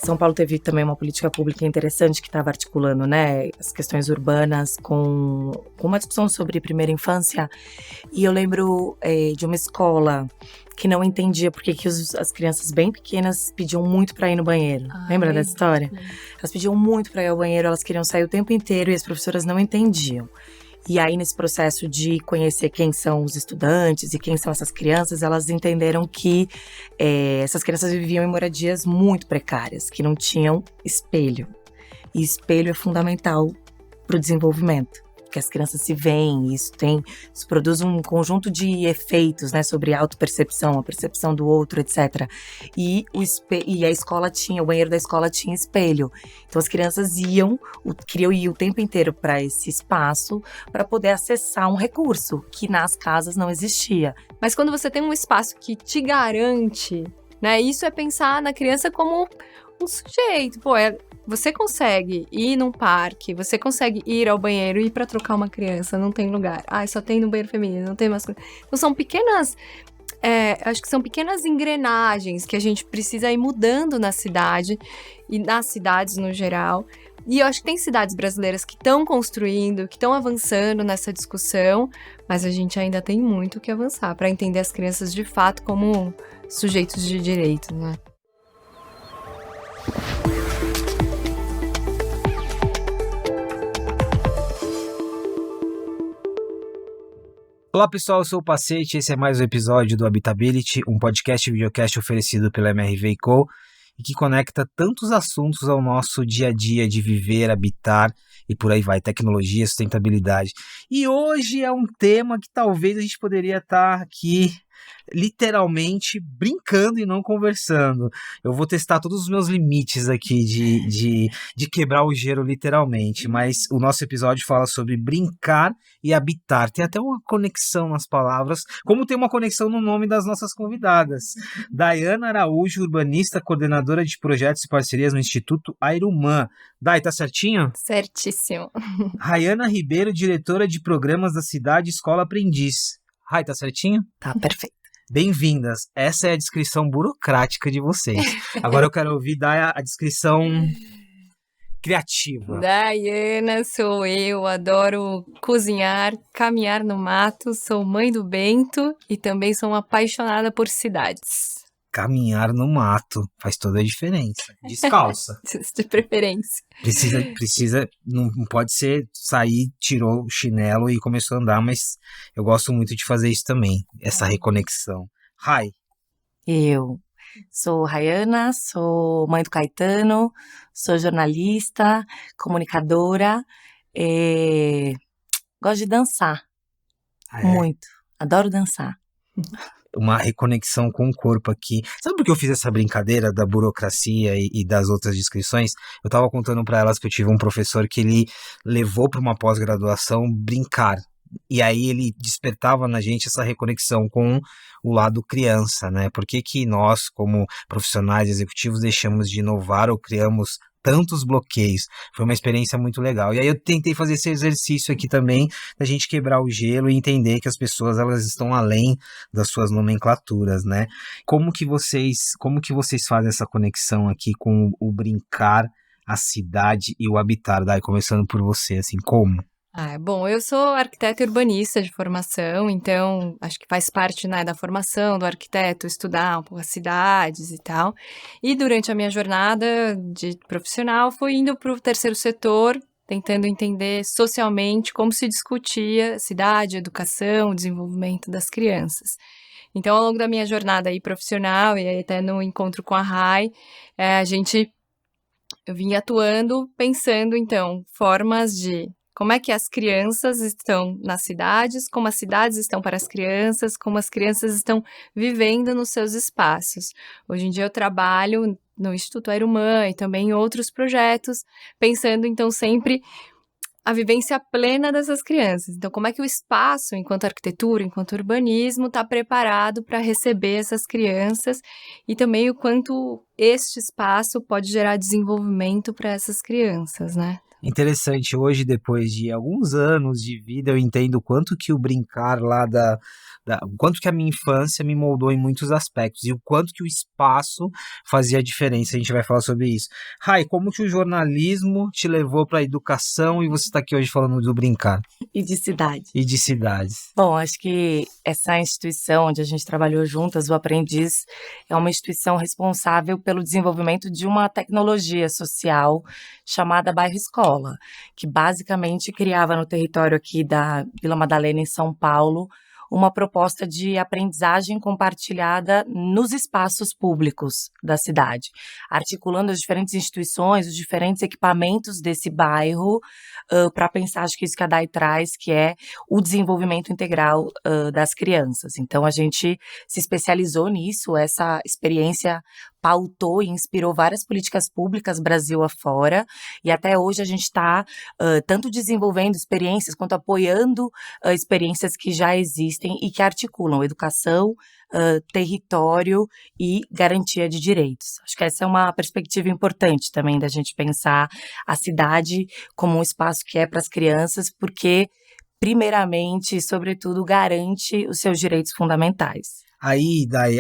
São Paulo teve também uma política pública interessante que estava articulando, né, as questões urbanas com uma discussão sobre primeira infância. E eu lembro de uma escola que não entendia por que as crianças bem pequenas pediam muito para ir no banheiro. Lembra dessa história? Elas pediam muito para ir ao banheiro, elas queriam sair o tempo inteiro e as professoras não entendiam. E aí, nesse processo de conhecer quem são os estudantes e quem são essas crianças, elas entenderam que essas crianças viviam em moradias muito precárias, que não tinham espelho. E espelho é fundamental para o desenvolvimento, porque as crianças se veem, isso produz um conjunto de efeitos, né, sobre a autopercepção, a percepção do outro, etc. E a escola o banheiro da escola tinha espelho. Então as crianças queriam ir o tempo inteiro para esse espaço para poder acessar um recurso que nas casas não existia. Mas quando você tem um espaço que te garante, né, isso é pensar na criança como um sujeito, você consegue ir num parque, você consegue ir ao banheiro e ir pra trocar uma criança, não tem lugar. Só tem no banheiro feminino, não tem masculino. Então são pequenas, acho que são pequenas engrenagens que a gente precisa ir mudando na cidade e nas cidades no geral. E eu acho que tem cidades brasileiras que estão construindo, que estão avançando nessa discussão, mas a gente ainda tem muito que avançar para entender as crianças de fato como sujeitos de direito, né? Olá pessoal, eu sou o Pacete, esse é mais um episódio do Habitability, um podcast e videocast oferecido pela MRV & Co, e que conecta tantos assuntos ao nosso dia a dia de viver, habitar e por aí vai, tecnologia, sustentabilidade. E hoje é um tema que talvez a gente poderia estar aqui literalmente brincando e não conversando. Eu vou testar todos os meus limites aqui de quebrar o gelo literalmente, mas o nosso episódio fala sobre brincar e habitar. Tem até uma conexão nas palavras, como tem uma conexão no nome das nossas convidadas. Daiana Araújo, urbanista, coordenadora de projetos e parcerias no Instituto Airumã. Dai, tá certinho? Certíssimo. Rayana Ribeiro, diretora de programas da Cidade Escola Aprendiz. Rai, tá certinho? Tá perfeito. Bem-vindas. Essa é a descrição burocrática de vocês. Agora eu quero ouvir dar a descrição criativa. Daiana, sou eu, adoro cozinhar, caminhar no mato, sou mãe do Bento e também sou uma apaixonada por cidades. Caminhar no mato faz toda a diferença. Descalça. De preferência. Precisa, não pode ser sair, tirou o chinelo e começou a andar, mas eu gosto muito de fazer isso também, essa reconexão. Rai. Eu sou Rayana, sou mãe do Caetano, sou jornalista, comunicadora, gosto de dançar, muito, adoro dançar. Uma reconexão com o corpo aqui. Sabe por que eu fiz essa brincadeira da burocracia e das outras descrições? Eu tava contando para elas que eu tive um professor que ele levou para uma pós-graduação brincar. E aí ele despertava na gente essa reconexão com o lado criança, né? Por que nós, como profissionais executivos, deixamos de inovar ou criamos tantos bloqueios? Foi uma experiência muito legal. E aí eu tentei fazer esse exercício aqui também, da gente quebrar o gelo e entender que as pessoas, elas estão além das suas nomenclaturas, né? Como que vocês fazem essa conexão aqui com o brincar, a cidade e o habitar? Daí, começando por você, assim, como? Bom, eu sou arquiteta e urbanista de formação, então acho que faz parte, né, da formação do arquiteto estudar um pouco as cidades e tal. E durante a minha jornada de profissional fui indo para o terceiro setor, tentando entender socialmente como se discutia cidade, educação, desenvolvimento das crianças. Então, ao longo da minha jornada aí profissional e aí até no encontro com a Rai, eu vim atuando, pensando, então, formas de como é que as crianças estão nas cidades, como as cidades estão para as crianças, como as crianças estão vivendo nos seus espaços. Hoje em dia eu trabalho no Instituto Airumã e também em outros projetos, pensando então sempre a vivência plena dessas crianças. Então, como é que o espaço, enquanto arquitetura, enquanto urbanismo, está preparado para receber essas crianças e também o quanto este espaço pode gerar desenvolvimento para essas crianças, né? Interessante, hoje, depois de alguns anos de vida, eu entendo o quanto que o brincar lá o quanto que a minha infância me moldou em muitos aspectos e o quanto que o espaço fazia a diferença. A gente vai falar sobre isso. Rai, como que o jornalismo te levou para a educação e você está aqui hoje falando do brincar? E de cidade. E de cidades. Bom, acho que essa instituição onde a gente trabalhou juntas, o Aprendiz, é uma instituição responsável pelo desenvolvimento de uma tecnologia social chamada Bairro Escola, que basicamente criava no território aqui da Vila Madalena, em São Paulo, uma proposta de aprendizagem compartilhada nos espaços públicos da cidade, articulando as diferentes instituições, os diferentes equipamentos desse bairro, para pensar, acho que isso que a Dai traz, que é o desenvolvimento integral das crianças. Então, a gente se especializou nisso, essa experiência pautou e inspirou várias políticas públicas Brasil afora, e até hoje a gente está tanto desenvolvendo experiências quanto apoiando experiências que já existem e que articulam educação, território e garantia de direitos. Acho que essa é uma perspectiva importante também da gente pensar a cidade como um espaço que é para as crianças, porque, primeiramente e sobretudo, garante os seus direitos fundamentais. Aí, daí,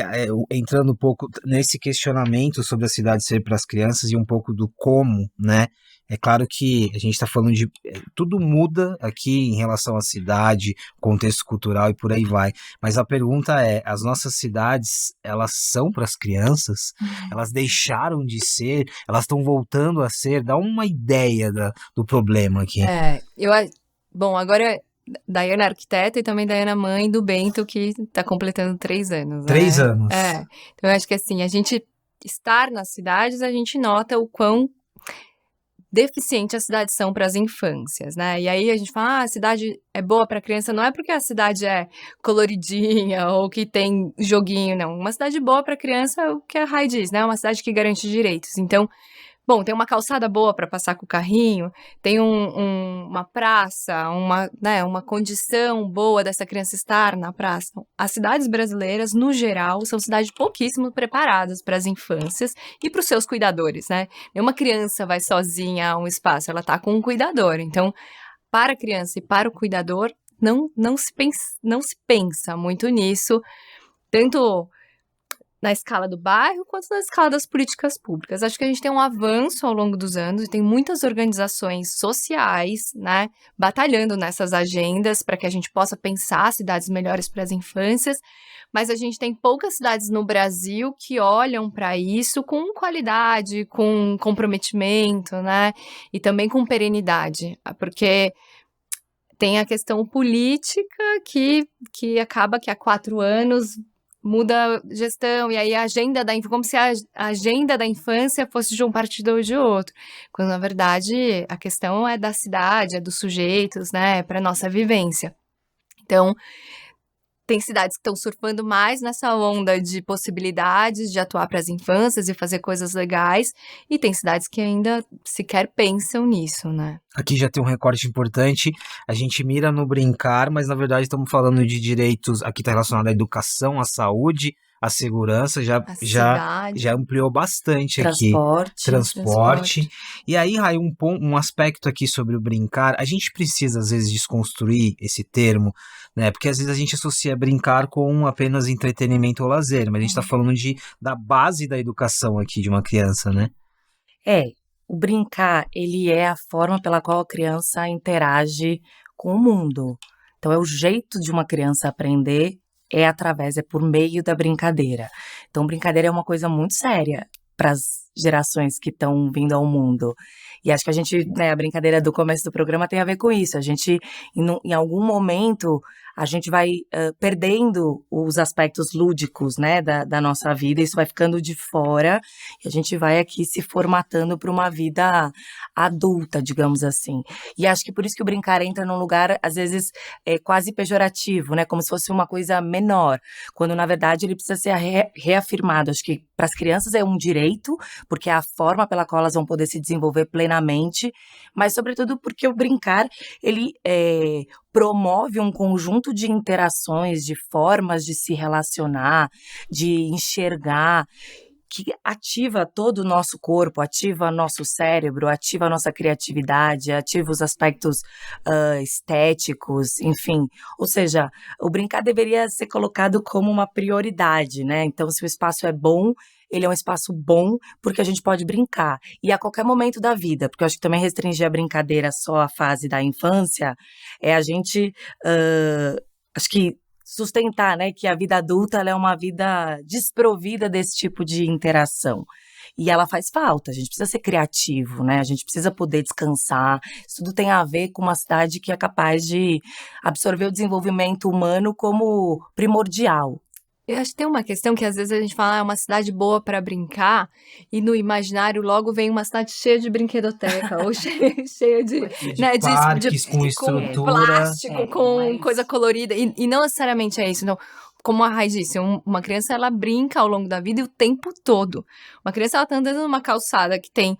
entrando um pouco nesse questionamento sobre a cidade ser para as crianças e um pouco do como, né? É claro que a gente está falando de... Tudo muda aqui em relação à cidade, contexto cultural e por aí vai. Mas a pergunta é, as nossas cidades, elas são para as crianças? Elas deixaram de ser? Elas estão voltando a ser? Dá uma ideia do problema aqui. Bom, agora... Daiana é arquiteta e também Daiana mãe do Bento, que está completando 3 anos. 3 anos? Então eu acho que assim, a gente estar nas cidades, a gente nota o quão deficiente as cidades são para as infâncias, né? E aí a gente fala, a cidade é boa para criança, não é porque a cidade é coloridinha ou que tem joguinho, não. Uma cidade boa para criança é o que a Rai diz, né? Uma cidade que garante direitos. Então, bom, tem uma calçada boa para passar com o carrinho, tem uma praça, uma condição boa dessa criança estar na praça. As cidades brasileiras, no geral, são cidades pouquíssimo preparadas para as infâncias e para os seus cuidadores, né? Nenhuma criança vai sozinha a um espaço, ela está com um cuidador. Então, para a criança e para o cuidador, não se pensa muito nisso, tanto na escala do bairro, quanto na escala das políticas públicas. Acho que a gente tem um avanço ao longo dos anos e tem muitas organizações sociais, né, batalhando nessas agendas para que a gente possa pensar cidades melhores para as infâncias, mas a gente tem poucas cidades no Brasil que olham para isso com qualidade, com comprometimento, né, e também com perenidade, porque tem a questão política que acaba que há 4 anos muda gestão, e aí a agenda como se a agenda da infância fosse de um partido ou de outro, quando na verdade a questão é da cidade, é dos sujeitos, né, para nossa vivência. Então, tem cidades que estão surfando mais nessa onda de possibilidades de atuar para as infâncias e fazer coisas legais, e tem cidades que ainda sequer pensam nisso, né? Aqui já tem um recorte importante, a gente mira no brincar, mas na verdade estamos falando de direitos, aqui está relacionado à educação, à saúde, à segurança, já ampliou bastante aqui. Transporte. E aí, Rai, um aspecto aqui sobre o brincar, a gente precisa às vezes desconstruir esse termo, né? Porque às vezes a gente associa brincar com apenas entretenimento ou lazer, mas a gente está falando da base da educação aqui de uma criança, né? O brincar, ele é a forma pela qual a criança interage com o mundo. Então, é o jeito de uma criança aprender, é por meio da brincadeira. Então, brincadeira é uma coisa muito séria para as gerações que estão vindo ao mundo. E acho que a brincadeira do começo do programa tem a ver com isso. A gente, em algum momento, a gente vai perdendo os aspectos lúdicos, né, da nossa vida, isso vai ficando de fora, e a gente vai aqui se formatando para uma vida adulta, digamos assim. E acho que por isso que o brincar entra num lugar, às vezes, quase pejorativo, né, como se fosse uma coisa menor, quando, na verdade, ele precisa ser reafirmado. Acho que para as crianças é um direito, porque é a forma pela qual elas vão poder se desenvolver plenamente, mas, sobretudo, porque o brincar, ele promove um conjunto de interações, de formas de se relacionar, de enxergar, que ativa todo o nosso corpo, ativa nosso cérebro, ativa a nossa criatividade, ativa os aspectos estéticos, enfim. Ou seja, o brincar deveria ser colocado como uma prioridade, né? Então, se o espaço é bom, ele é um espaço bom porque a gente pode brincar. E a qualquer momento da vida, porque eu acho que também restringir a brincadeira só à fase da infância é a gente, acho que sustentar, né, que a vida adulta ela é uma vida desprovida desse tipo de interação. E ela faz falta, a gente precisa ser criativo, né? A gente precisa poder descansar. Isso tudo tem a ver com uma cidade que é capaz de absorver o desenvolvimento humano como primordial. Eu acho que tem uma questão que às vezes a gente fala, é uma cidade boa para brincar, e no imaginário logo vem uma cidade cheia de brinquedoteca, ou cheia de, né, parques com estrutura. Com plástico, com coisa colorida, e não necessariamente é isso, não. Como a Rai disse, uma criança ela brinca ao longo da vida e o tempo todo. Uma criança ela tá andando numa calçada que tem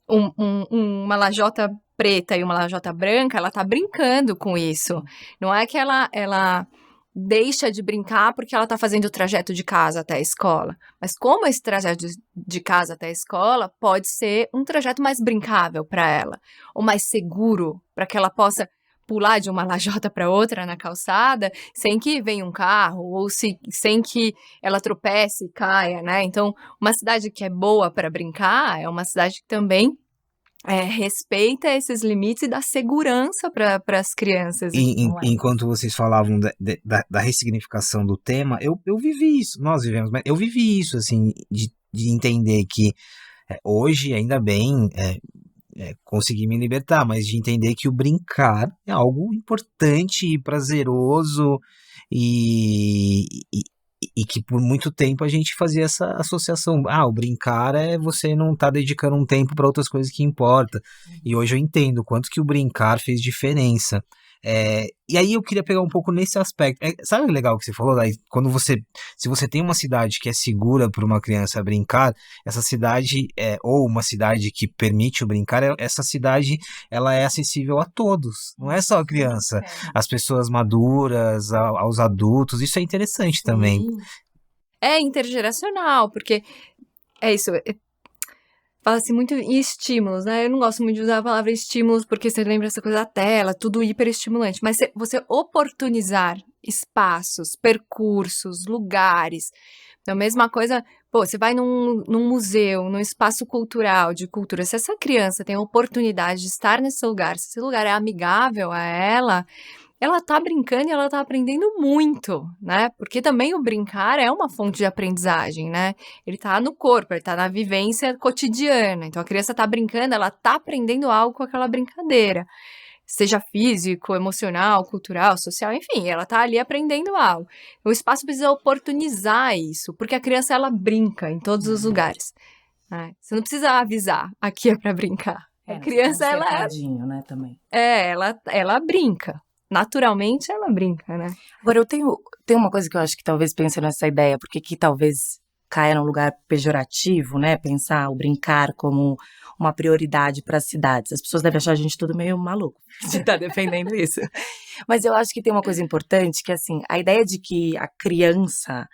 uma lajota preta e uma lajota branca, ela tá brincando com isso. Não é que ela deixa de brincar porque ela tá fazendo o trajeto de casa até a escola. Mas como esse trajeto de casa até a escola pode ser um trajeto mais brincável para ela, ou mais seguro, para que ela possa pular de uma lajota para outra na calçada, sem que venha um carro, ou sem que ela tropece e caia, né? Então, uma cidade que é boa para brincar é uma cidade que também respeita esses limites e dá segurança para as crianças. Enquanto vocês falavam da ressignificação do tema, eu vivi isso, nós vivemos, mas eu vivi isso, assim, de entender que hoje, ainda bem, consegui me libertar, mas de entender que o brincar é algo importante e prazeroso e que por muito tempo a gente fazia essa associação. O brincar é você não tá dedicando um tempo para outras coisas que importam. E hoje eu entendo o quanto que o brincar fez diferença. E aí eu queria pegar um pouco nesse aspecto. Sabe o legal que você falou? Daí, se você tem uma cidade que é segura para uma criança brincar, essa cidade, ou uma cidade que permite o brincar, essa cidade ela é acessível a todos. Não é só a criança, as pessoas maduras, aos adultos. Isso é interessante também. É intergeracional, porque é isso. Fala-se muito em estímulos, né? Eu não gosto muito de usar a palavra estímulos, porque você lembra essa coisa da tela, tudo hiperestimulante. Mas você oportunizar espaços, percursos, lugares. Então, a mesma coisa, você vai num museu, num espaço cultural, de cultura. Se essa criança tem a oportunidade de estar nesse lugar, se esse lugar é amigável a ela tá brincando e ela tá aprendendo muito, né? Porque também o brincar é uma fonte de aprendizagem, né? Ele tá no corpo, ele tá na vivência cotidiana. Então, a criança tá brincando, ela tá aprendendo algo com aquela brincadeira. Seja físico, emocional, cultural, social, enfim, ela tá ali aprendendo algo. O espaço precisa oportunizar isso, porque a criança, ela brinca em todos os lugares. Né? Você não precisa avisar, aqui é pra brincar. A criança, ela... né, também. Ela brinca. Naturalmente, ela brinca, né? Agora, eu tenho uma coisa que eu acho que talvez pense nessa ideia, porque que talvez caia num lugar pejorativo, né? Pensar o brincar como uma prioridade para as cidades. As pessoas devem achar a gente tudo meio maluco de estar defendendo isso. Mas eu acho que tem uma coisa importante, que assim, a ideia de que a criança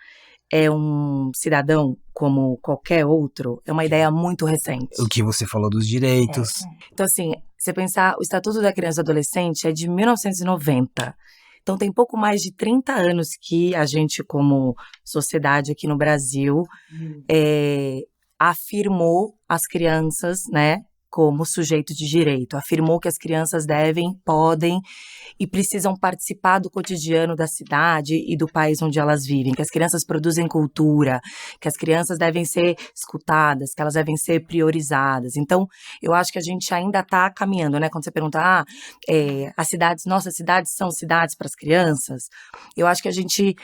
é um cidadão como qualquer outro, é uma ideia muito recente. O que você falou dos direitos. Então, assim, você pensar, o Estatuto da Criança e Adolescente é de 1990. Então, tem pouco mais de 30 anos que a gente, como sociedade aqui no Brasil, afirmou as crianças, né, como sujeito de direito. Afirmou que as crianças devem, podem e precisam participar do cotidiano da cidade e do país onde elas vivem, que as crianças produzem cultura, que as crianças devem ser escutadas, que elas devem ser priorizadas. Então, eu acho que a gente ainda está caminhando, né? Quando você pergunta, nossas cidades são cidades para as crianças, eu acho que a gente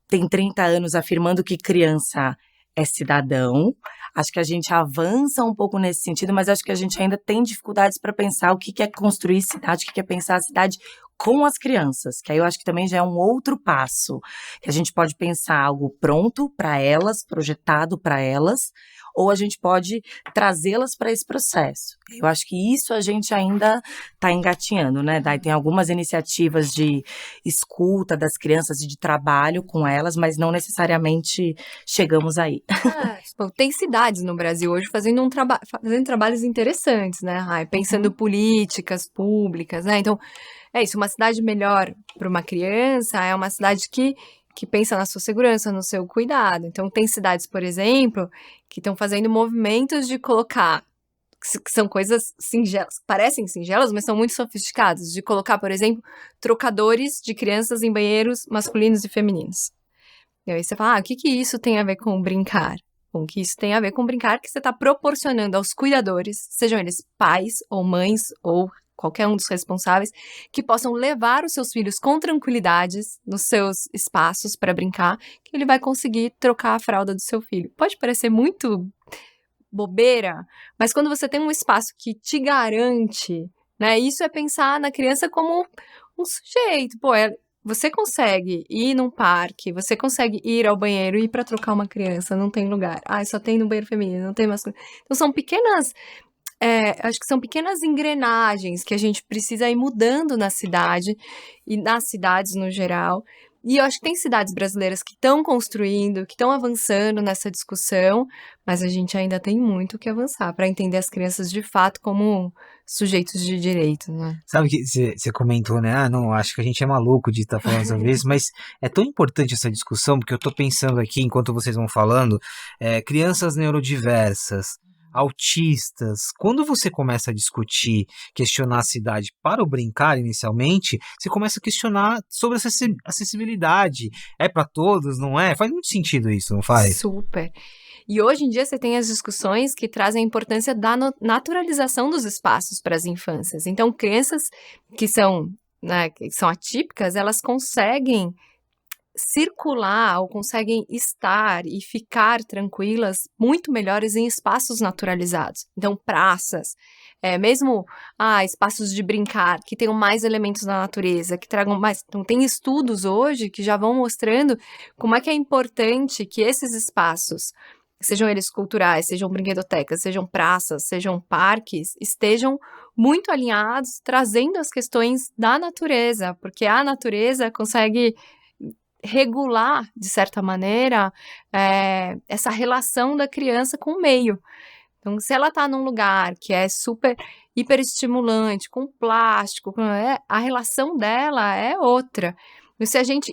tem 30 anos afirmando que criança é cidadão. Acho que a gente avança um pouco nesse sentido, mas acho que a gente ainda tem dificuldades para pensar o que é construir cidade, o que é pensar a cidade com as crianças, que aí eu acho que também já é um outro passo, que a gente pode pensar algo pronto para elas, projetado para elas, ou a gente pode trazê-las para esse processo. Eu acho que isso a gente ainda está engatinhando, né? Daí tem algumas iniciativas de escuta das crianças e de trabalho com elas, mas não necessariamente chegamos aí. Bom, tem cidades no Brasil hoje fazendo trabalhos interessantes, né, Rai? Pensando políticas públicas, né? Então, é isso, uma cidade melhor para uma criança é uma cidade que pensa na sua segurança, no seu cuidado. Então, tem cidades, por exemplo, que estão fazendo movimentos de colocar, que são coisas singelas, parecem singelas, mas são muito sofisticadas, de colocar, por exemplo, trocadores de crianças em banheiros masculinos e femininos. E aí você fala, o que isso tem a ver com brincar? Bom, que isso tem a ver com brincar que você está proporcionando aos cuidadores, sejam eles pais ou mães ou qualquer um dos responsáveis, que possam levar os seus filhos com tranquilidade nos seus espaços para brincar, que ele vai conseguir trocar a fralda do seu filho. Pode parecer muito bobeira, mas quando você tem um espaço que te garante, né, isso é pensar na criança como um sujeito. Pô, você consegue ir num parque, você consegue ir ao banheiro e ir para trocar uma criança, não tem lugar. Só tem no banheiro feminino, não tem masculino. Então são pequenas... acho que são pequenas engrenagens que a gente precisa ir mudando na cidade e nas cidades no geral. E eu acho que tem cidades brasileiras que estão construindo, que estão avançando nessa discussão, mas a gente ainda tem muito que avançar para entender as crianças de fato como sujeitos de direito, né? Sabe que você comentou, né? Não, acho que a gente é maluco de estar falando sobre isso, mas é tão importante essa discussão, porque eu tô pensando aqui, enquanto vocês vão falando, crianças neurodiversas, autistas, quando você começa a discutir, questionar a cidade para o brincar inicialmente, você começa a questionar sobre essa acessibilidade. É para todos, não é? Faz muito sentido isso, não faz? Super. E hoje em dia você tem as discussões que trazem a importância da naturalização dos espaços para as infâncias. Então, crianças que são atípicas, elas conseguem circular ou conseguem estar e ficar tranquilas muito melhores em espaços naturalizados. Então, praças, mesmo espaços de brincar, que tenham mais elementos da natureza, que tragam mais... Então, tem estudos hoje que já vão mostrando como é que é importante que esses espaços, sejam eles culturais, sejam brinquedotecas, sejam praças, sejam parques, estejam muito alinhados, trazendo as questões da natureza, porque a natureza consegue regular, de certa maneira, essa relação da criança com o meio. Então, se ela está num lugar que é super hiperestimulante, com plástico, a relação dela é outra.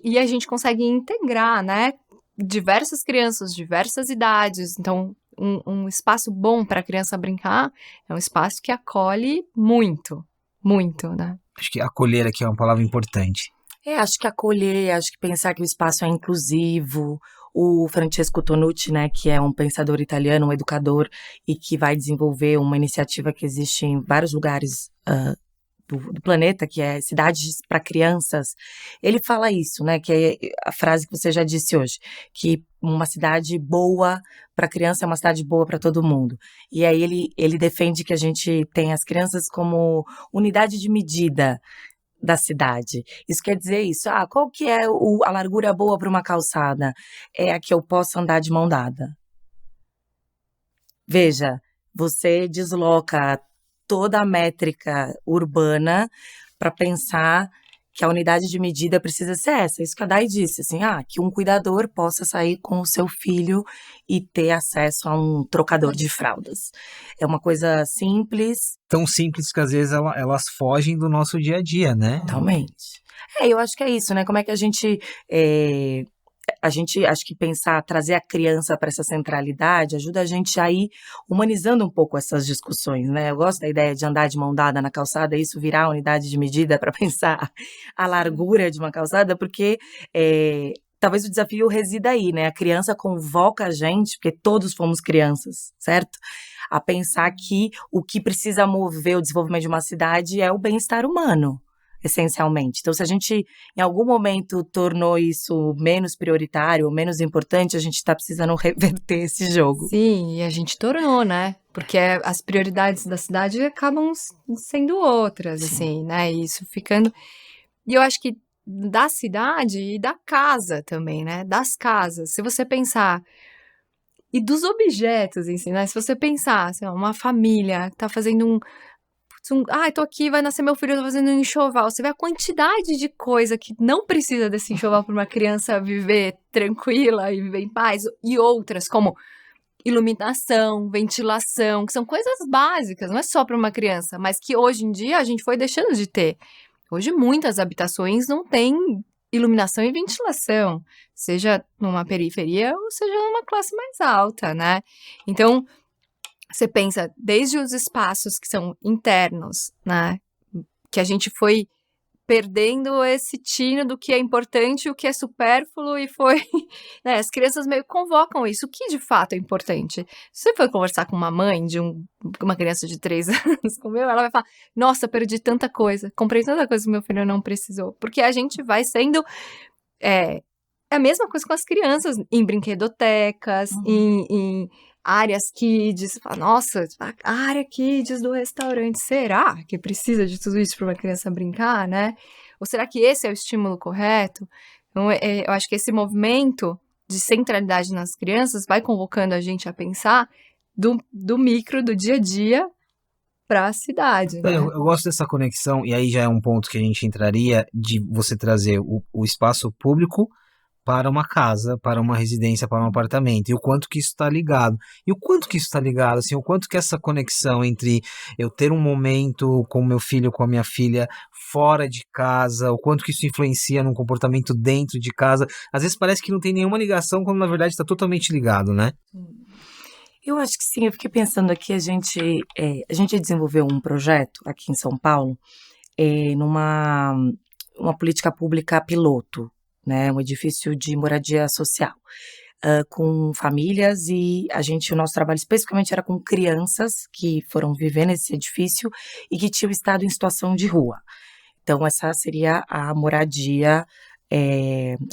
E a gente consegue integrar, né, diversas crianças, diversas idades. Então, um espaço bom para a criança brincar é um espaço que acolhe muito, muito, né? Acho que acolher aqui é uma palavra importante. Acho que acolher, acho que pensar que o espaço é inclusivo. O Francesco Tonucci, né, que é um pensador italiano, um educador, e que vai desenvolver uma iniciativa que existe em vários lugares do planeta, que é Cidades para Crianças. Ele fala isso, né, que é a frase que você já disse hoje, que uma cidade boa para criança é uma cidade boa para todo mundo. E aí ele defende que a gente tem as crianças como unidade de medida da cidade. Isso quer dizer isso. Qual que é a largura boa para uma calçada? É a que eu possa andar de mão dada. Veja, você desloca toda a métrica urbana para pensar que a unidade de medida precisa ser essa. Isso que a Day disse, assim, que um cuidador possa sair com o seu filho e ter acesso a um trocador de fraldas. É uma coisa simples. Tão simples que às vezes elas fogem do nosso dia a dia, né? Totalmente. Eu acho que é isso, né? Como é que a gente acho que trazer a criança para essa centralidade ajuda a gente a ir humanizando um pouco essas discussões, né? Eu gosto da ideia de andar de mão dada na calçada, isso virar unidade de medida para pensar a largura de uma calçada, porque talvez o desafio resida aí, né? A criança convoca a gente, porque todos fomos crianças, certo? A pensar que o que precisa mover o desenvolvimento de uma cidade é o bem-estar humano, essencialmente. Então, se a gente, em algum momento, tornou isso menos prioritário ou menos importante, a gente está precisando reverter esse jogo. Sim, e a gente tornou, né? Porque as prioridades da cidade acabam sendo outras, Sim. assim, né? Isso ficando... E eu acho que da cidade e da casa também, né? Das casas. Se você pensar... E dos objetos em si, né? Se você pensar, assim, ó, uma família que tá fazendo tô aqui, vai nascer meu filho, eu tô fazendo um enxoval. Você vê a quantidade de coisa que não precisa desse enxoval para uma criança viver tranquila e viver em paz. E outras, como iluminação, ventilação, que são coisas básicas, não é só para uma criança, mas que hoje em dia a gente foi deixando de ter. Hoje muitas habitações não têm iluminação e ventilação, seja numa periferia ou seja numa classe mais alta, né? Então, você pensa, desde os espaços que são internos, né? Que a gente foi perdendo esse tino do que é importante e o que é supérfluo e foi... né, as crianças meio convocam isso, o que de fato é importante. Se você for conversar com uma mãe de uma criança de 3 anos como eu, ela vai falar, nossa, perdi tanta coisa, comprei tanta coisa que meu filho não precisou. Porque a gente vai sendo... É a mesma coisa com as crianças, em brinquedotecas, em áreas kids. Nossa, a área kids do restaurante, será que precisa de tudo isso para uma criança brincar, né? Ou será que esse é o estímulo correto? Então, eu acho que esse movimento de centralidade nas crianças vai convocando a gente a pensar do micro, do dia a dia, para a cidade, né? Eu gosto dessa conexão, e aí já é um ponto que a gente entraria, de você trazer o espaço público para uma casa, para uma residência, para um apartamento, e o quanto que isso está ligado. E o quanto que isso está ligado, assim, o quanto que essa conexão entre eu ter um momento com o meu filho, com a minha filha, fora de casa, o quanto que isso influencia no comportamento dentro de casa. Às vezes parece que não tem nenhuma ligação, quando na verdade está totalmente ligado, né? Eu acho que sim, eu fiquei pensando aqui, a gente desenvolveu um projeto aqui em São Paulo, numa uma política pública piloto, né, um edifício de moradia social, com famílias, e o nosso trabalho especificamente era com crianças que foram viver nesse edifício e que tinham estado em situação de rua. Então, essa seria a moradia,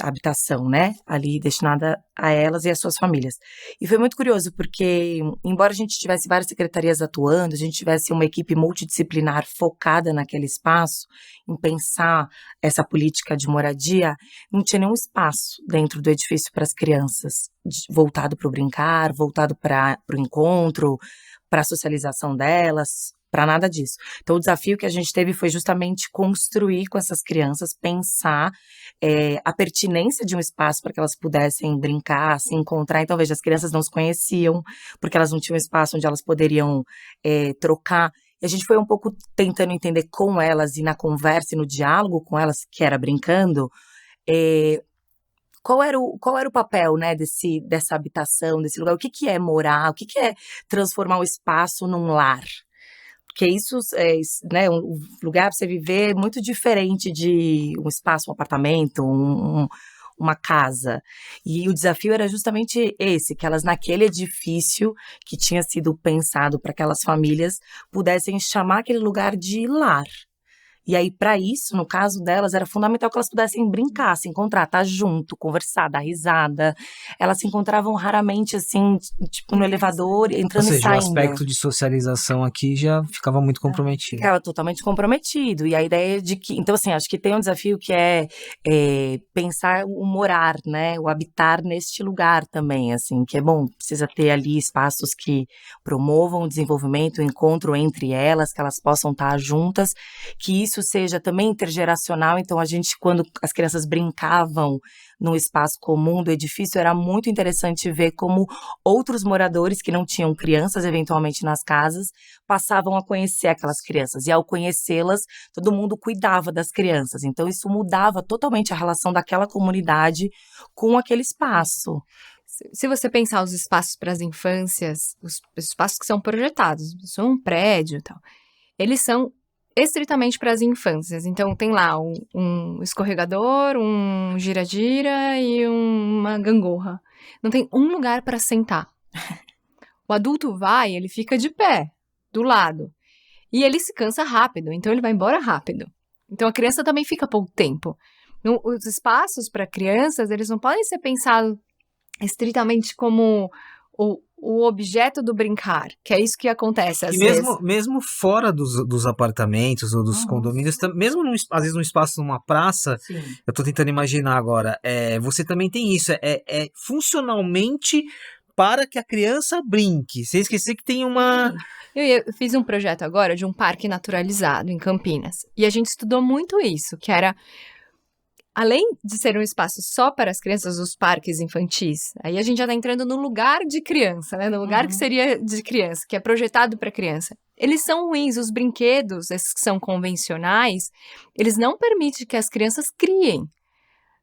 a habitação, né, ali destinada a elas e às suas famílias. E foi muito curioso, porque, embora a gente tivesse várias secretarias atuando, a gente tivesse uma equipe multidisciplinar focada naquele espaço, em pensar essa política de moradia, não tinha nenhum espaço dentro do edifício para as crianças, voltado para o brincar, voltado para o encontro, para a socialização delas, para nada disso. Então, o desafio que a gente teve foi justamente construir com essas crianças, pensar a pertinência de um espaço para que elas pudessem brincar, se encontrar. Então, veja, as crianças não se conheciam, porque elas não tinham espaço onde elas poderiam trocar. E a gente foi um pouco tentando entender com elas, e na conversa e no diálogo com elas, que era brincando, qual era o papel, né, dessa habitação, desse lugar, o que é morar, o que é transformar o espaço num lar. Porque isso, né, um lugar para você viver é muito diferente de um espaço, um apartamento, uma casa. E o desafio era justamente esse, que elas naquele edifício que tinha sido pensado para aquelas famílias pudessem chamar aquele lugar de lar. E aí, para isso, no caso delas, era fundamental que elas pudessem brincar, se encontrar, estar junto, conversar, dar risada. Elas se encontravam raramente, assim, tipo, no elevador, entrando e saindo. Ou seja, o aspecto de socialização aqui já ficava muito comprometido. Ficava totalmente comprometido. E a ideia de que... Então, assim, acho que tem um desafio que é pensar o morar, né? O habitar neste lugar também, assim, que é bom, precisa ter ali espaços que promovam o desenvolvimento, o encontro entre elas, que elas possam estar juntas, que isso seja também intergeracional. Então, a gente, quando as crianças brincavam no espaço comum do edifício, era muito interessante ver como outros moradores que não tinham crianças, eventualmente, nas casas, passavam a conhecer aquelas crianças. E ao conhecê-las, todo mundo cuidava das crianças. Então, isso mudava totalmente a relação daquela comunidade com aquele espaço. Se você pensar os espaços para as infâncias, os espaços que são projetados, são um prédio e tal, eles são estritamente para as infâncias. Então, tem lá um escorregador, um gira-gira e uma gangorra. Não tem um lugar para sentar. O adulto vai, ele fica de pé, do lado. E ele se cansa rápido, então ele vai embora rápido. Então, a criança também fica pouco tempo. Os espaços para crianças, eles não podem ser pensados estritamente como o objeto do brincar, que é isso que acontece às vezes. Mesmo fora dos apartamentos ou dos condomínios, mesmo às vezes num espaço, numa praça, sim. Eu tô tentando imaginar agora, você também tem isso, funcionalmente para que a criança brinque. Sem esquecer que tem uma... Eu fiz um projeto agora de um parque naturalizado em Campinas. E a gente estudou muito isso, que era, além de ser um espaço só para as crianças, os parques infantis, aí a gente já está entrando no lugar de criança, né? No lugar que seria de criança, que é projetado para criança. Eles são ruins, os brinquedos, esses que são convencionais, eles não permitem que as crianças criem.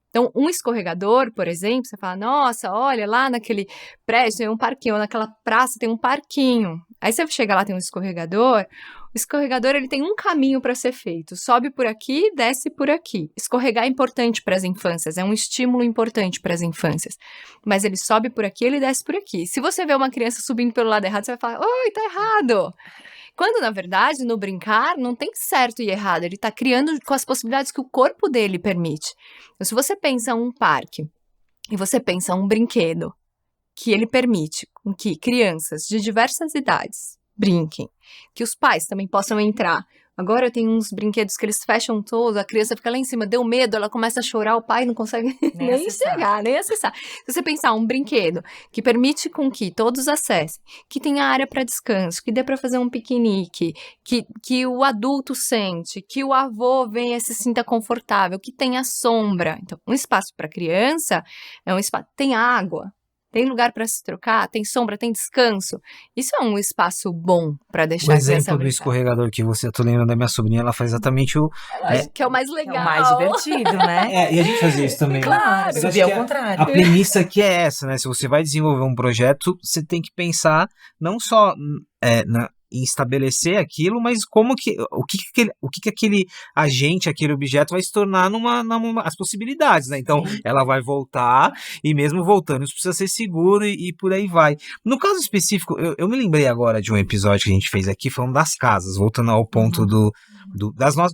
Então, um escorregador, por exemplo, você fala, nossa, olha, lá naquele prédio tem um parquinho, naquela praça tem um parquinho. Aí você chega lá, tem um escorregador, o escorregador ele tem um caminho para ser feito, sobe por aqui, desce por aqui. Escorregar é importante para as infâncias, é um estímulo importante para as infâncias, mas ele sobe por aqui, ele desce por aqui. Se você vê uma criança subindo pelo lado errado, você vai falar, oi, tá errado. Quando, na verdade, no brincar, não tem certo e errado. Ele está criando com as possibilidades que o corpo dele permite. Então, se você pensa um parque e você pensa um brinquedo que ele permite com que crianças de diversas idades brinquem, que os pais também possam entrar. Agora tem uns brinquedos que eles fecham todos, a criança fica lá em cima, deu medo, ela começa a chorar, o pai não consegue nem chegar, nem acessar. Se você pensar um brinquedo que permite com que todos acessem, que tenha área para descanso, que dê para fazer um piquenique, que o adulto sente, que o avô venha e se sinta confortável, que tenha sombra. Então, um espaço para criança é um espaço, tem água. Tem lugar para se trocar, tem sombra, tem descanso. Isso é um espaço bom para deixar O a criança exemplo do brincar. escorregador que você, eu tô lembrando da minha sobrinha, ela faz exatamente o... Que é o mais legal. É o mais divertido, né? e a gente fazia isso também. Claro, Mas acho subir ao que contrário. A premissa aqui é essa, né? Se você vai desenvolver um projeto, você tem que pensar não só em estabelecer aquilo, mas como que o que aquele agente, aquele objeto vai se tornar as possibilidades, né? Então, ela vai voltar e mesmo voltando, isso precisa ser seguro e por aí vai. No caso específico, eu me lembrei agora de um episódio que a gente fez aqui falando das casas, voltando ao ponto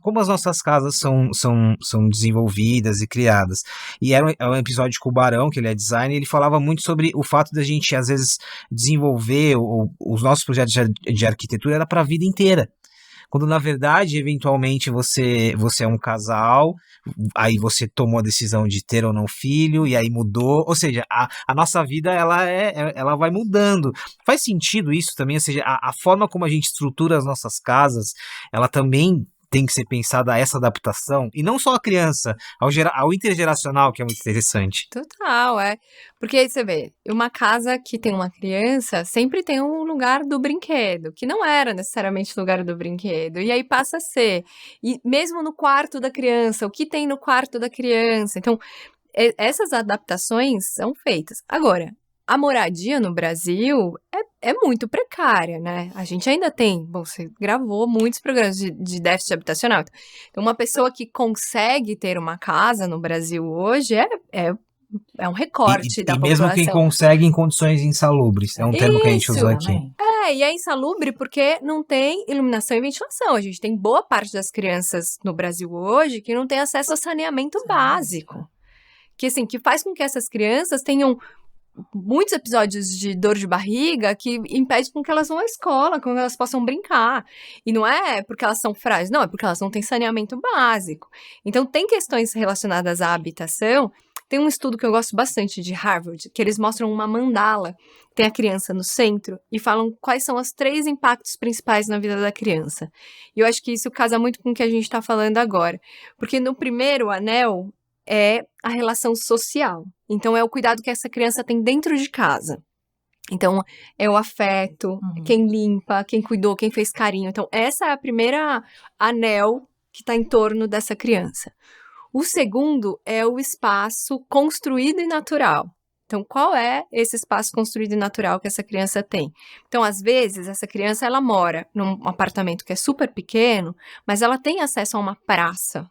como as nossas casas são desenvolvidas e criadas. E era um episódio com o Barão, que ele é designer, e ele falava muito sobre o fato da gente, às vezes, desenvolver os nossos projetos de arquitetura era para a vida inteira. Quando, na verdade, eventualmente, você é um casal, aí você tomou a decisão de ter ou não filho, e aí mudou. Ou seja, a nossa vida, ela vai mudando. Faz sentido isso também? Ou seja, a forma como a gente estrutura as nossas casas, ela também tem que ser pensada a essa adaptação, e não só a criança, ao intergeracional, que é muito interessante. Total, é. Porque aí você vê, uma casa que tem uma criança sempre tem um lugar do brinquedo, que não era necessariamente o lugar do brinquedo, e aí passa a ser. E mesmo no quarto da criança, o que tem no quarto da criança? Então, essas adaptações são feitas. Agora, a moradia no Brasil é muito precária, né? A gente ainda tem, bom, você gravou muitos programas de déficit habitacional. Então, uma pessoa que consegue ter uma casa no Brasil hoje é um recorte da e população. mesmo quem consegue em condições insalubres, é um termo que a gente usou aqui. E é insalubre porque não tem iluminação e ventilação. A gente tem boa parte das crianças no Brasil hoje que não tem acesso a saneamento básico. Que, assim, que faz com que essas crianças tenham muitos episódios de dor de barriga que impede com que elas vão à escola, com que elas possam brincar. E não é porque elas são frágeis, não, é porque elas não têm saneamento básico. Então, tem questões relacionadas à habitação. Tem um estudo que eu gosto bastante de Harvard, que eles mostram uma mandala, tem a criança no centro, e falam quais são os 3 impactos principais na vida da criança. E eu acho que isso casa muito com o que a gente está falando agora. Porque no primeiro anel é a relação social. Então, é o cuidado que essa criança tem dentro de casa. Então, é o afeto, quem limpa, quem cuidou, quem fez carinho. Então, essa é a primeira anel que está em torno dessa criança. O segundo é o espaço construído e natural. Então, qual é esse espaço construído e natural que essa criança tem? Então, às vezes, essa criança, ela mora num apartamento que é super pequeno, mas ela tem acesso a uma praça.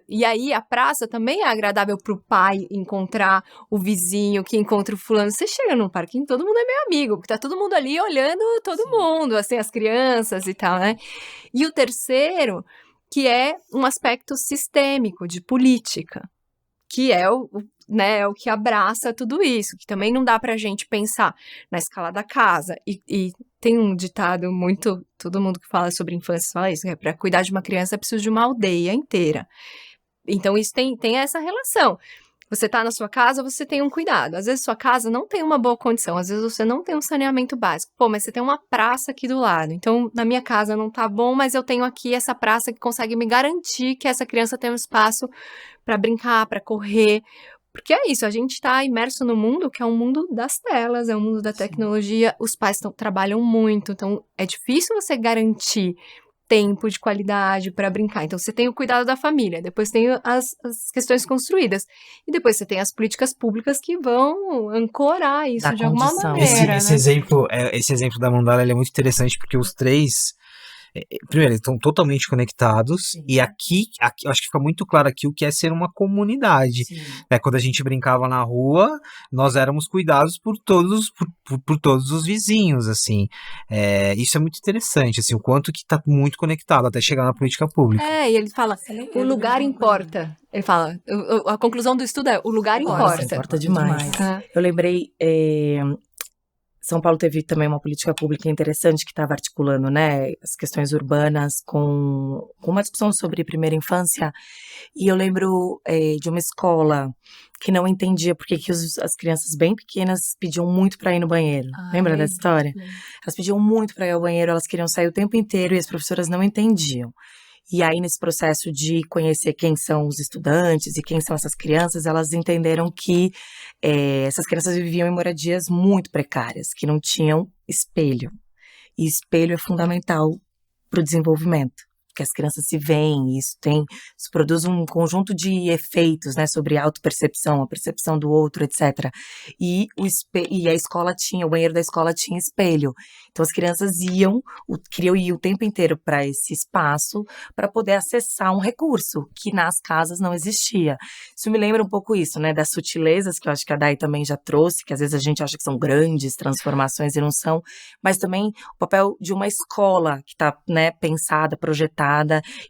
E aí, a praça também é agradável para o pai encontrar o vizinho, que encontra o fulano. Você chega num parquinho, todo mundo é meu amigo, porque tá todo mundo ali olhando todo mundo, assim, as crianças e tal, né? E o terceiro, que é um aspecto sistêmico, de política, que é o que abraça tudo isso, que também não dá pra gente pensar na escala da casa. E tem um ditado muito, todo mundo que fala sobre infância fala isso, para cuidar de uma criança é preciso de uma aldeia inteira. Então isso tem essa relação. Você tá na sua casa, você tem um cuidado. Às vezes sua casa não tem uma boa condição, às vezes você não tem um saneamento básico. Pô, mas você tem uma praça aqui do lado. Então, na minha casa não tá bom, mas eu tenho aqui essa praça que consegue me garantir que essa criança tem um espaço para brincar, para correr. Porque é isso, a gente tá imerso no mundo que é um mundo das telas, é um mundo da tecnologia. Os pais trabalham muito, então é difícil você garantir tempo de qualidade para brincar. Então, você tem o cuidado da família, depois tem as questões construídas, e depois você tem as políticas públicas que vão ancorar isso Da de alguma condição. maneira, Esse né? exemplo da mandala ele é muito interessante porque os três, primeiro, eles estão totalmente conectados. Sim. E aqui, eu acho que fica muito claro aqui o que é ser uma comunidade. Sim. Né? Quando a gente brincava na rua, nós éramos cuidados por todos os vizinhos, assim. Isso é muito interessante, assim, o quanto que está muito conectado até chegar na política pública. E ele fala, o lugar importa. Ele fala, a conclusão do estudo é, o lugar Nossa, importa. importa demais. Ah. Eu lembrei, São Paulo teve também uma política pública interessante que estava articulando, né, as questões urbanas com uma discussão sobre primeira infância. E eu lembro de uma escola que não entendia por que as crianças bem pequenas pediam muito para ir no banheiro. Lembra dessa história? Elas pediam muito para ir ao banheiro, elas queriam sair o tempo inteiro e as professoras não entendiam. E aí, nesse processo de conhecer quem são os estudantes e quem são essas crianças, elas entenderam que essas crianças viviam em moradias muito precárias, que não tinham espelho. E espelho é fundamental para o desenvolvimento, porque as crianças se veem, isso produz um conjunto de efeitos, né, sobre a autopercepção, a percepção do outro, etc. E a escola o banheiro da escola tinha espelho. Então as crianças queriam ir o tempo inteiro para esse espaço para poder acessar um recurso que nas casas não existia. Isso me lembra um pouco isso, né, das sutilezas que eu acho que a Day também já trouxe, que às vezes a gente acha que são grandes transformações e não são, mas também o papel de uma escola que está, né, pensada, projetada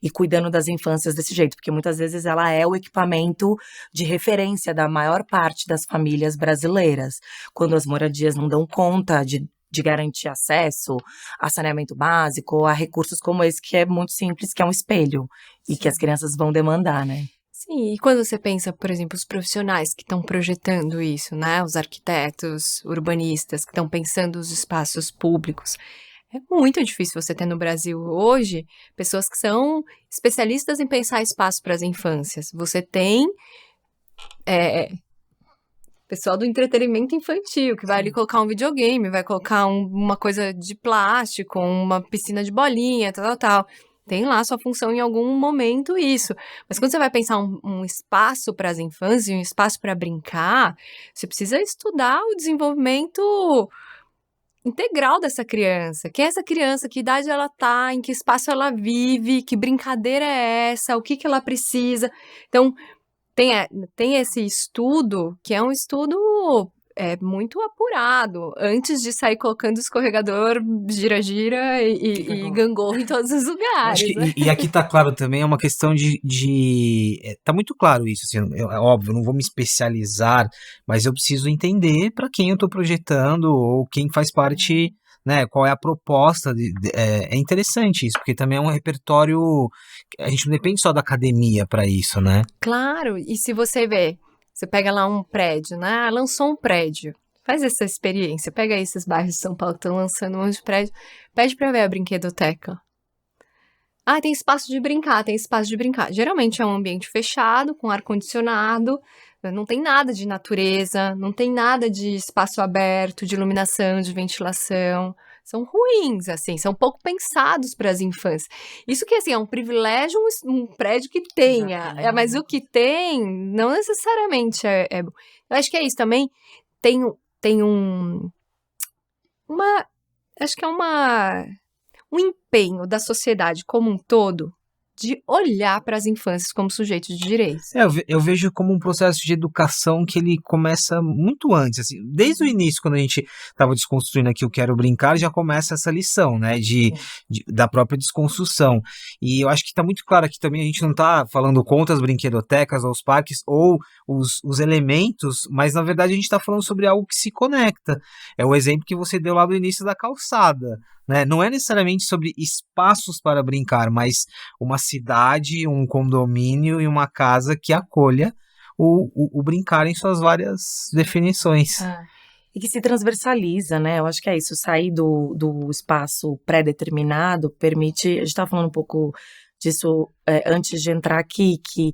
e cuidando das infâncias desse jeito, porque muitas vezes ela é o equipamento de referência da maior parte das famílias brasileiras, quando as moradias não dão conta de garantir acesso a saneamento básico, a recursos como esse que é muito simples, que é um espelho, e que as crianças vão demandar, né? Sim, e quando você pensa, por exemplo, os profissionais que estão projetando isso, né, os arquitetos, urbanistas que estão pensando os espaços públicos, é muito difícil você ter no Brasil hoje pessoas que são especialistas em pensar espaço para as infâncias. Você tem pessoal do entretenimento infantil, que vai ali colocar um videogame, vai colocar uma coisa de plástico, uma piscina de bolinha, tal. Tem lá sua função em algum momento isso. Mas quando você vai pensar um espaço para as infâncias, um espaço para brincar, você precisa estudar o desenvolvimento integral dessa criança. Quem é essa criança? Que idade ela tá? Em que espaço ela vive? Que brincadeira é essa? O que ela precisa? Então, tem esse estudo, que é um estudo muito apurado, antes de sair colocando escorregador, gira-gira e gangorra em todos os lugares. Acho que, Né? e aqui tá claro também, é uma questão tá muito claro isso, assim, é óbvio, eu não vou me especializar, mas eu preciso entender para quem eu tô projetando ou quem faz parte, né, qual é a proposta. É interessante isso, porque também é um repertório, a gente não depende só da academia para isso, né? Claro, e se você vê, você pega lá um prédio, né, lançou um prédio, faz essa experiência, pega aí esses bairros de São Paulo que estão lançando um monte de prédio, pede pra ver a brinquedoteca. Tem espaço de brincar, tem espaço de brincar. Geralmente é um ambiente fechado, com ar-condicionado, não tem nada de natureza, não tem nada de espaço aberto, de iluminação, de ventilação. São ruins, assim, são pouco pensados para as infâncias. Isso que, assim, é um privilégio um prédio que tenha, mas o que tem não necessariamente é bom. Eu acho que é isso também. Tem acho que é um empenho da sociedade como um todo de olhar para as infâncias como sujeitos de direitos. Eu vejo como um processo de educação que ele começa muito antes, assim, desde o início, quando a gente estava desconstruindo aqui o Quero Brincar, já começa essa lição, né, da própria desconstrução. E eu acho que está muito claro aqui também, a gente não está falando contra as brinquedotecas ou os parques ou os elementos, mas na verdade a gente está falando sobre algo que se conecta. É o exemplo que você deu lá do início da calçada, né? Não é necessariamente sobre espaços para brincar, mas uma cidade, um condomínio e uma casa que acolha o brincar em suas várias definições. E que se transversaliza, né? Eu acho que é isso, sair do espaço pré-determinado permite, a gente estava falando um pouco disso antes de entrar aqui, que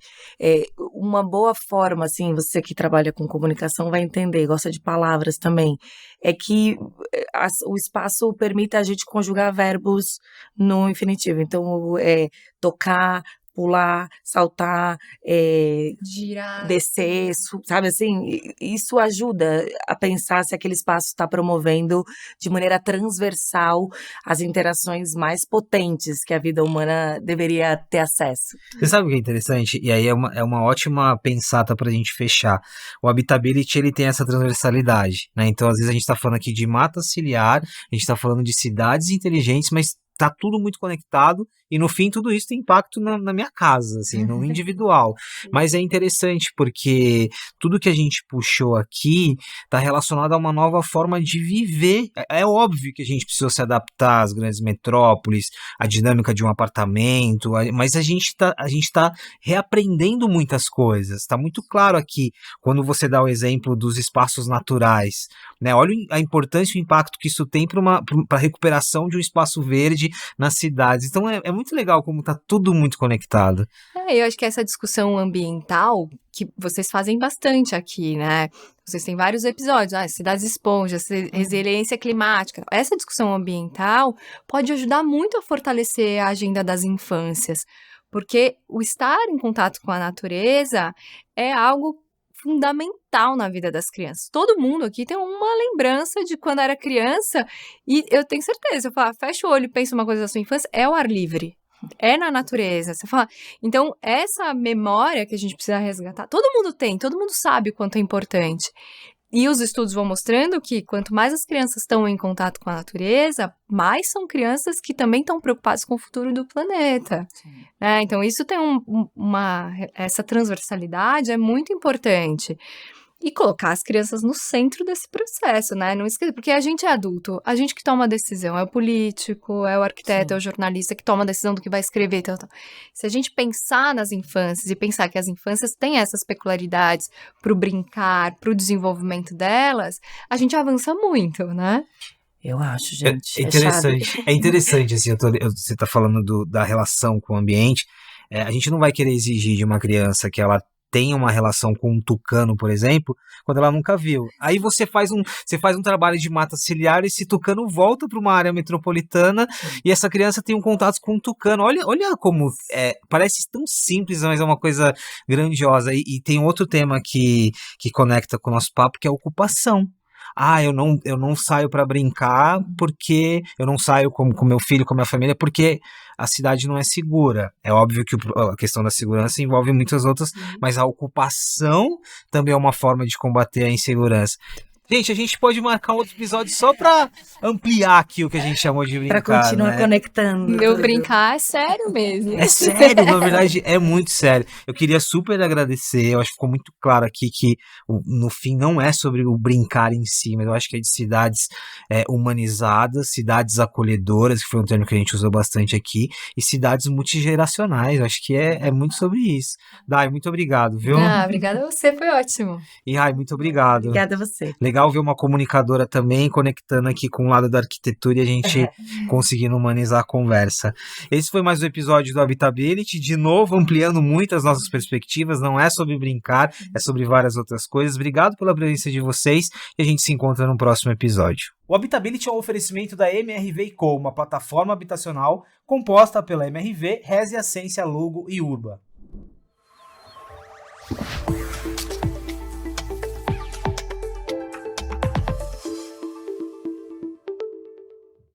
uma boa forma, assim, você que trabalha com comunicação vai entender, gosta de palavras também, é que o espaço permite a gente conjugar verbos no infinitivo. Então, tocar, pular, saltar, girar, descer, sabe assim? Isso ajuda a pensar se aquele espaço está promovendo de maneira transversal as interações mais potentes que a vida humana deveria ter acesso. Você sabe o que é interessante? E aí é uma ótima pensata pra gente fechar. O Habitability, ele tem essa transversalidade, né? Então, às vezes a gente tá falando aqui de mata ciliar, a gente tá falando de cidades inteligentes, mas tá tudo muito conectado e no fim tudo isso tem impacto na minha casa, assim, no individual. Mas é interessante porque tudo que a gente puxou aqui tá relacionado a uma nova forma de viver. É óbvio que a gente precisa se adaptar às grandes metrópoles, à dinâmica de um apartamento, mas a gente tá reaprendendo muitas coisas. Tá muito claro aqui quando você dá o exemplo dos espaços naturais, né? Olha a importância e o impacto que isso tem para a recuperação de um espaço verde nas cidades. Então é muito legal como tá tudo muito conectado. Eu acho que essa discussão ambiental, que vocês fazem bastante aqui, né? Vocês têm vários episódios, cidades esponjas, resiliência climática. Essa discussão ambiental pode ajudar muito a fortalecer a agenda das infâncias, porque o estar em contato com a natureza é algo fundamental na vida das crianças. Todo mundo aqui tem uma lembrança de quando era criança e eu tenho certeza, eu falo, fecha o olho e pensa uma coisa da sua infância, é o ar livre. É na natureza, você fala. Então, essa memória que a gente precisa resgatar, todo mundo tem, todo mundo sabe o quanto é importante. E os estudos vão mostrando que quanto mais as crianças estão em contato com a natureza, mais são crianças que também estão preocupadas com o futuro do planeta. Então, isso tem essa transversalidade é muito importante. E colocar as crianças no centro desse processo, né? Não esqueça, porque a gente é adulto, a gente que toma a decisão, é o político, é o arquiteto, Sim. é o jornalista que toma a decisão do que vai escrever. Tal. Se a gente pensar nas infâncias e pensar que as infâncias têm essas peculiaridades pro brincar, pro desenvolvimento delas, a gente avança muito, né? Eu acho, gente. É interessante. É interessante, assim, você tá falando da relação com o ambiente. A gente não vai querer exigir de uma criança que ela tenha uma relação com um tucano, por exemplo, quando ela nunca viu. Aí você faz um trabalho de mata ciliar e esse tucano volta para uma área metropolitana e essa criança tem um contato com um tucano. Olha como parece tão simples, mas é uma coisa grandiosa. E tem outro tema que conecta com o nosso papo, que é a ocupação. Eu não saio para brincar porque eu não saio com meu filho, com a minha família, porque a cidade não é segura. É óbvio que a questão da segurança envolve muitas outras, mas a ocupação também é uma forma de combater a insegurança. Gente, a gente pode marcar um outro episódio só pra ampliar aqui o que a gente chamou de brincar, pra continuar, né? Conectando. Meu brincar é sério mesmo. É sério, na verdade é muito sério. Eu queria super agradecer, eu acho que ficou muito claro aqui que no fim não é sobre o brincar em si, mas eu acho que é de cidades humanizadas, cidades acolhedoras, que foi um termo que a gente usou bastante aqui, e cidades multigeracionais, eu acho que é muito sobre isso. Dai, muito obrigado, viu? Obrigada a você, foi ótimo. E Rai, muito obrigado. Obrigada a você. Legal ver uma comunicadora também conectando aqui com o lado da arquitetura e a gente conseguindo humanizar a conversa. Esse foi mais um episódio do Habitability, de novo ampliando muito as nossas perspectivas, não é sobre brincar, é sobre várias outras coisas. Obrigado pela presença de vocês e a gente se encontra no próximo episódio. O Habitability é um oferecimento da MRV &Co, uma plataforma habitacional composta pela MRV, Resia, Ascensia, Lugo e Urba.